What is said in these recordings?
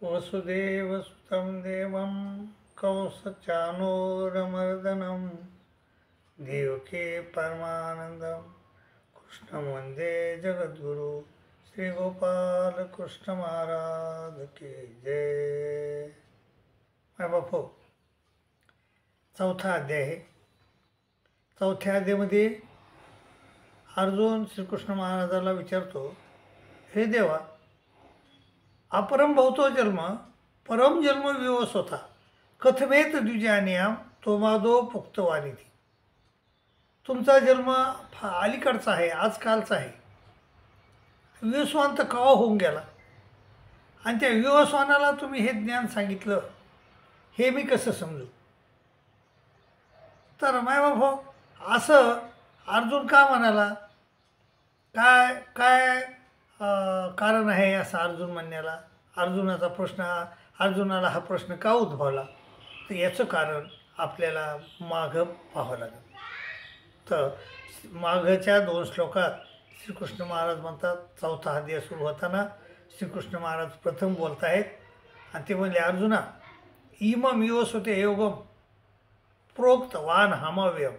वसुदेवसुतं देवं कंसचाणूरमर्दनं देवकी परमानंदं कृष्णं वंदे जगद्गुरु श्री गोपाल कृष्ण महाराज की जय। माय बापू, चौथा अध्याय आहे. चौथ्या अध्यायामध्ये अर्जुन श्रीकृष्ण महाराजाला विचारतो, हे देवा, अपरम भवतो जन्म परम जन्म विवस होता कथमेत द्विजानियाम तोमादो पुक्तवानिती. तुमचा जन्म अलीकडचा आहे, आजकालचा आहे. विवस्वान तर कवा होऊन गेला आणि त्या विवस्वानाला तुम्ही हे ज्ञान सांगितलं, हे मी कसं समजू? तर मायबापो, असं अर्जुन का म्हणाला? काय काय कारण आहे असं अर्जुन म्हणण्याला? अर्जुनाचा प्रश्न, अर्जुनाला हा प्रश्न का उद्भवला? तर याचं कारण आपल्याला मागं पाहावं लागेल. तर मागच्या 2 श्लोकात श्रीकृष्ण महाराज म्हणतात, चौथा अध्याय सुरू होताना श्रीकृष्ण महाराज प्रथम बोलत आहेत आणि ते म्हणले, अर्जुना, इमं विवस्वते योगम प्रोक्तवान हमव्यम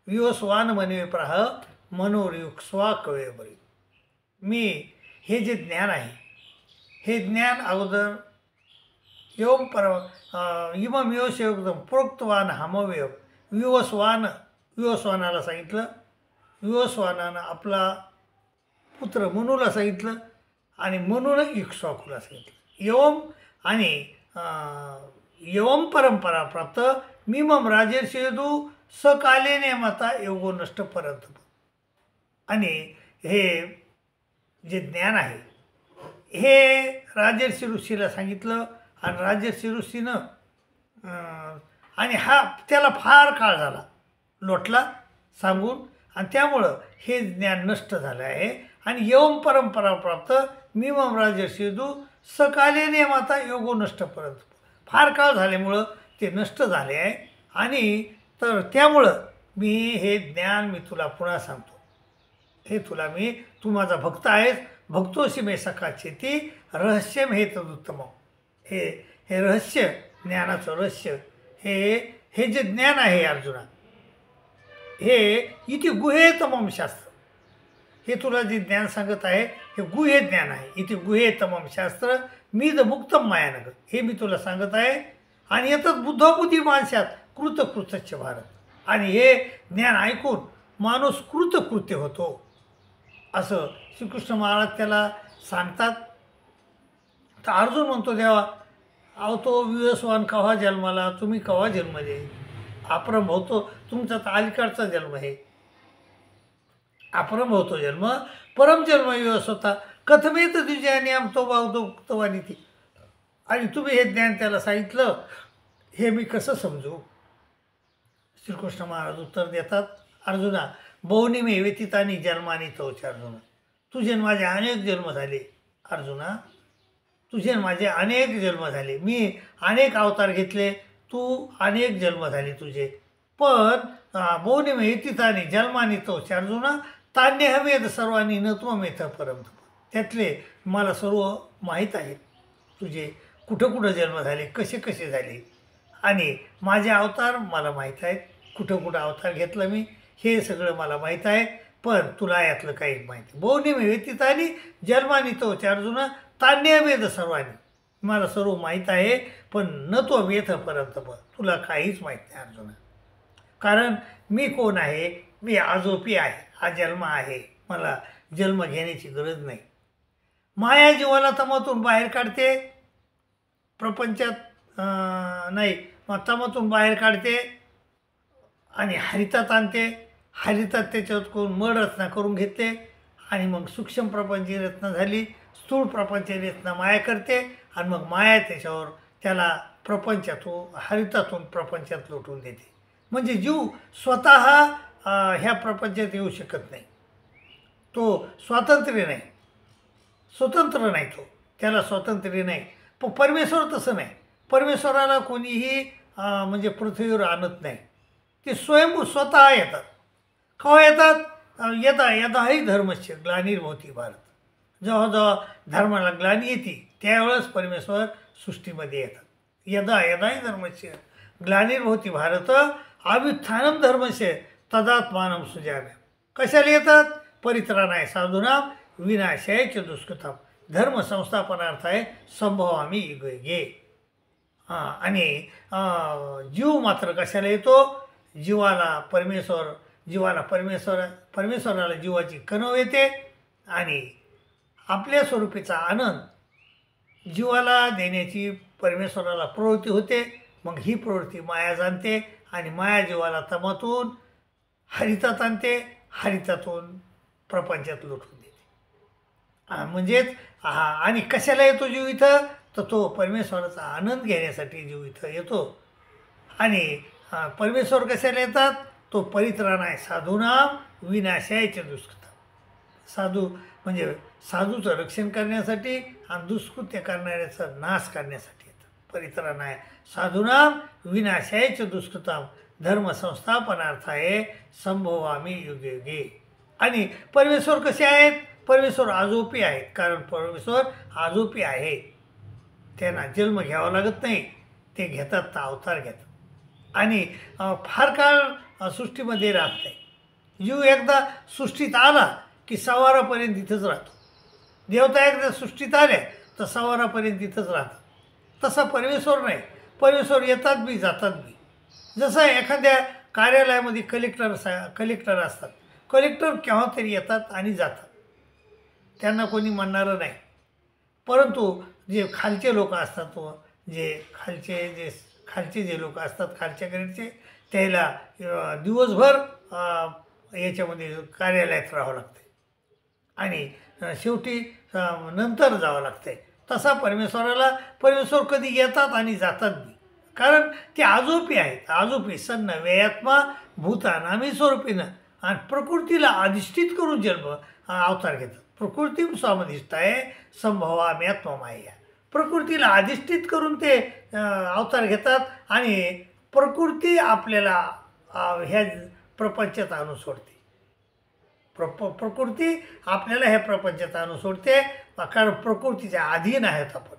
विवस्वान मने प्रह मनोरुक् स्वाकवे बरी. मी हे जे ज्ञान आहे, हे ज्ञान अगोदर एवं इमं विवस योगदम प्रोक्तवान हमव्यम विवस्वानाला सांगितलं. विवस्वानानं आपला पुत्र मनूला सांगितलं आणि मनूनं इक्ष्वाकूला सांगितलं. एवं परंपरा प्राप्त मिमम राजर्षयदू सकालेने माता योगो नष्ट परंत. आणि हे जे ज्ञान आहे हे राजर्षी ऋषीला सांगितलं आणि राजर्षी ऋषीनं आणि त्याला फार काळ झाला लोटला सांगून, आणि त्यामुळं हे ज्ञान नष्ट झालं आहे. आणि एवं परंपरा प्राप्त मिमम राजर्षयदू सकालेने माता योगो नष्ट परंत. फार काळ झाल्यामुळं ते नष्ट झाले आहे. आणि तर त्यामुळं मी हे ज्ञान मी तुला पुन्हा सांगतो. हे तू माझा भक्त आहेस, भक्तोशी मे सखाचे ती रहस्यम हे तदुत्तम. हे रहस्य, ज्ञानाचं रहस्य, हे जे ज्ञान आहे अर्जुना, हे इथे गुहेतमम शास्त्र, हे तुला जे ज्ञान सांगत आहे हे गुहे ज्ञान आहे. इथे गुहेतमम शास्त्र मीद मुक्तम मायानग, हे मी तुला सांगत आहे. आणि यातच बुद्धबुद्धी माणसात कृतकृतच्छ भारत. आणि हे ज्ञान ऐकून माणूस कृतकृत्य होतो असं श्रीकृष्ण महाराज त्याला सांगतात. तर अर्जुन म्हणतो, देवा, अहो तो विवस्वान कव्हा जन्माला, तुम्ही कव्हा जन्मले? अपरम होतो, तुमचा तर अलीकडचा जन्म आहे. अपरम होतो जन्म परम जन्म विवस होता कथमेत द्विजानियाम तो भावतवानी ती. आणि तुम्ही हे ज्ञान त्याला सांगितलं, हे मी कसं समजू? श्रीकृष्ण महाराज उत्तर देतात, अर्जुना, बहुनिमे व्यतीतानी जन्मानी तोच. अर्जुना, तुझे माझे अनेक जन्म झाले. अर्जुना, तुझे माझे अनेक जन्म झाले. मी अनेक अवतार घेतले, तू अनेक जन्म झाले तुझे. पण बहुनिमे व्यतीतानी जन्मानी तोच. अर्जुना, तान्य हवेद सर्वांनी नत्वमेथ परम. त्यातले मला सर्व माहीत आहे. तुझे कुठं कुठं जन्म झाले, कसे कसे झाले, आणि माझे अवतार मला माहीत आहेत. कुठं कुठं अवतार घेतलं मी, हे सगळं मला माहीत आहे. पण तुला यातलं काही माहिती. बहुनिमे व्यतीतानी जन्मानी तोच. अर्जुना, तान्यवेद सर्वांनी, मला सर्व माहीत आहे, पण न तो वेथ पर्यंत तुला काहीच माहीत नाही अर्जुना. कारण मी कोण आहे? मी आजोपी आहे, हा जन्म आहे. मला जन्म घेण्याची गरज नाही. माया जीवाला तमातून बाहेर काढते, प्रपंचात नाही, मग तमातून बाहेर काढते आणि हरितात आणते. हरितात त्याच्यात करून मळ रचना करून घेते आणि मग सूक्ष्म प्रपंची रचना झाली, स्थूळ प्रपंची रचना माया करते आणि मग माया त्याच्यावर त्याला प्रपंचातून, हरितातून प्रपंचात लोटून देते. म्हणजे जीव स्वतः ह्या प्रपंचात येऊ शकत नाही. तो स्वातंत्र्य नाही, स्वतंत्र नाही, त्याला स्वातंत्र्य नाही. पण परमेश्वर तसं नाही. परमेश्वराला कोणीही म्हणजे पृथ्वीवर आणत नाही. ते स्वयंभू स्वतः येतात. केव्हा येतात? यदाही धर्मस्य ग्लानिर्भवती भारत. जेव्हा जेव्हा धर्माला ग्लानी येते त्यावेळेस परमेश्वर सृष्टीमध्ये येतात. यदा यदाही धर्मस्य ग्लानिर्भवती भारत अभ्युत्थानम धर्मस्य तदात्मानं सृजाम्यहम्. कशाला येतात? परित्राणाय साधूनां विनाशाय च दुष्कृतां धर्म संस्थापनार्थाय संभवामी युगे. आणि जीव मात्र कशाला येतो? परमेश्वराला जीवाची कणव येते आणि आपल्या स्वरूपीचा आनंद जीवाला देण्याची परमेश्वराला प्रवृत्ती होते. मग ही प्रवृत्ती माया जाणते आणि माया जीवाला तमातून हरितात आणते, हरितातून प्रपंचात लुटून देते. म्हणजेच आणि कशाला येतो जीव इथं? तर तो परमेश्वराचा आनंद घेण्यासाठी जीव इथं येतो. आणि परमेश्वर कशाला येतात? तो परित्राणाय साधूनां विनाशाय च दुष्कृतां. साधू म्हणजे साधूचं रक्षण करण्यासाठी आणि दुष्कृत्य करणाऱ्याचा नाश करण्यासाठी येतात. परित्राणाय साधूनां विनाशाय च दुष्कृतां धर्म संस्थापनार्थाय संभवामी युगे युगे. आणि परमेश्वर कसे आहेत? परमेश्वर आजोपी आहेत. कारण परमेश्वर आजोपी आहे, त्यांना जन्म घ्यावा लागत नाही, ते घेतात तर अवतार घेतात. आणि फार काळ सृष्टीमध्ये राहत नाही. जीव एकदा सृष्टीत आला की सवारापर्यंत इथंच राहतो. देवता एकदा सृष्टीत आल्या तर सवारापर्यंत इथंच राहतात. तसा परमेश्वर नाही. परमेश्वर येतात बी जातात बी. जसं एखाद्या कार्यालयामध्ये कलेक्टर असतात. कलेक्टर केव्हा तरी येतात आणि जातात, त्यांना कोणी म्हणणारं नाही. परंतु जे खालचे लोक असतात, खालचे जे लोक असतात खालच्या ग्रेडचे, त्याला दिवसभर याच्यामध्ये कार्यालयात राहावं लागते आणि शेवटी नंतर जावं लागते. तसा परमेश्वर कधी येतात आणि जातात बी. कारण ते आजोपी आहेत. आजोपी सन्न व्ययात्मा भूतानामी स्वरूपीनं आणि प्रकृतीला अधिष्ठित करून जन्म अवतार घेतात. प्रकृती स्वामधिष्ठाय संभवाम्यात्मा माया. प्रकृतीला अधिष्ठित करून ते अवतार घेतात आणि प्रकृती आपल्याला ह्या प्रपंचात आणून सोडते. प्रकृती आपल्याला ह्या प्रपंचात आणून सोडते. कारण प्रकृतीच्या अधीन आहेत आपण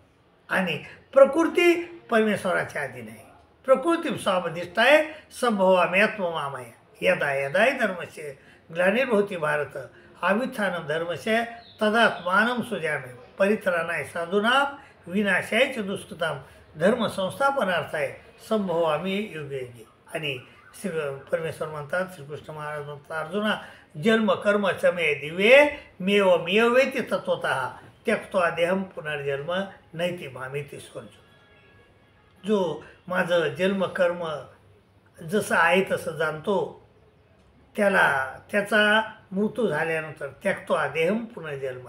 आणि प्रकृती परमेश्वराच्या अधीन आहे. प्रकृती स्वामधिष्ठाय संभवाम्यात्मा माया. यदा यदाही धर्मस्य ग्लानिर्भवती भारत अभ्युत्थानं धर्मस्य तदात्मानं सृजाम्यहम्. परित्राणाय साधूनां विनाशाय च दुष्कृतां धर्म संस्थापनार्थाय संभवामी युगे युगे. आणि परमेश्वर म्हणतात, श्रीकृष्ण महाराज म्हणतात, अर्जुना जन्म कर्म च मे दिव्ये मेवेति तत्वतः त्यक्त्वा देहं पुनर्जन्म नैति मामेति स्वर्जुन. जो माझं जन्म कर्म जसं आहे तसं जाणतो, त्याचा मृत्यू झाल्यानंतर त्यक्त्वा देहं पुनर्जन्म,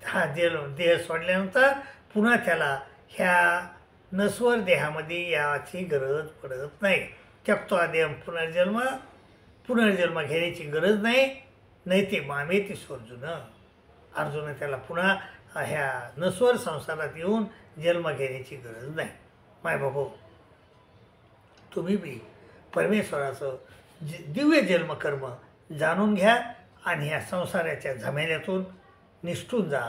हा देह सोडल्यानंतर पुन्हा त्याला ह्या नश्वर देहामध्ये याची गरज पडत नाही. त्यक्त्वा देहं पुनर्जन्म घेण्याची गरज नाही. नैते मामेति स्वर्जुन. अर्जुन त्याला पुन्हा ह्या नश्वर संसारात येऊन जन्म घेण्याची गरज नाही. मायबाबो, तुम्ही बी परमेश्वराचं दिव्य जन्मकर्म जाणून घ्या आणि ह्या संसाराच्या झमेल्यातून निष्ठून जा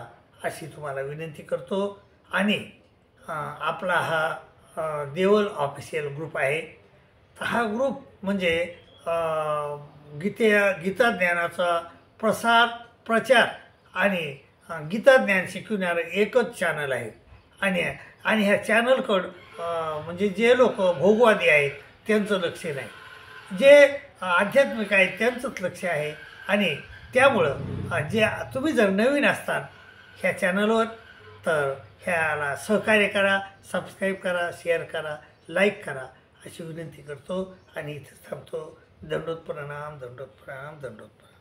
अशी तुम्हाला विनंती करतो. आणि आपला हा देवल ऑफिशियल ग्रुप आहे. हा ग्रुप म्हणजे गीता ज्ञानाचा प्रचार आणि गीता ज्ञान शिकवणारं एकच चॅनल आहे. आणि ह्या चॅनलकडं म्हणजे जे लोक भोगवादी आहेत त्यांचं लक्ष नाही, जे आध्यात्मिक आहेत त्यांचंच लक्ष आहे. आणि त्यामुळं जे तुम्ही जर नवीन असताल ह्या चॅनलवर तर ह्याला सहकार्य करा, सबस्क्राईब करा, शेअर करा, लाईक करा अशी विनंती करतो आणि इथे थांबतो. दंडोत प्रणाम, दंडोत प्रणाम, दंडोत प्रणाम.